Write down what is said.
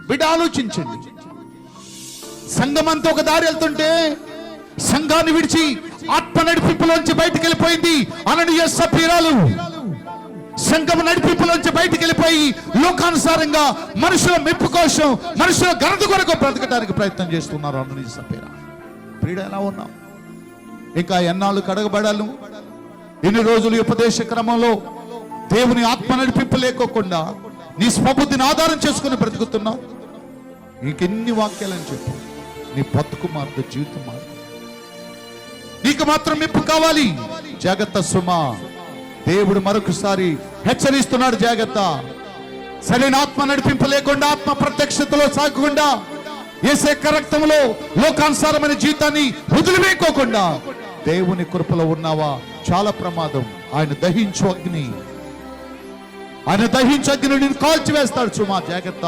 బిడ్డ ఆలోచించండి. సంఘమంతా ఒక దారి వెళ్తుంటే సంఘాన్ని విడిచి ఆత్మ నడిపింపులోంచి బయటికి వెళ్ళిపోయింది అననీయ సఫీరాలు. సంఘం నడిపింపులోంచి బయటికి వెళ్ళిపోయి లోకానుసారంగా మనుషుల మెప్పు కోసం, మనుషుల ఘనత కొరకు బ్రతకడానికి ప్రయత్నం చేస్తున్నారు అననీయ సఫీరా. ప్రియుడా, ఎలా ఉన్నాం? ఇంకా ఎన్నాళ్ళు కడగబడాలి? ఎన్ని రోజులు ఉపదేశ క్రమంలో దేవుని ఆత్మ నడిపింపు లేకోకుండా నీ స్వబుద్ధిని ఆధారం చేసుకుని బ్రతుకుతున్నావు? నీకెన్ని వాక్యాలని చెప్పు, నీ బతుకు మారుతుంది, జీవితం మారుతుంది. నీకు మాత్రం మెప్పు కావాలి. జాగ్రత్త సుమా, దేవుడు మరొకసారి హెచ్చరిస్తున్నాడు, జాగ్రత్త. సరైన ఆత్మ నడిపింపు లేకుండా, ఆత్మ ప్రత్యక్షతలో సాగకుండా, యేసయ్య రక్తంలో లోకానుసారమైన జీవితాన్ని వదిలివేయకోకుండా దేవుని కృపలో ఉన్నావా? చాలా ప్రమాదం. ఆయన దహించు అగ్ని, ఆయన దహించు అగ్ని నిన్ను కాల్చివేస్తాడు సుమా, జాగ్రత్త.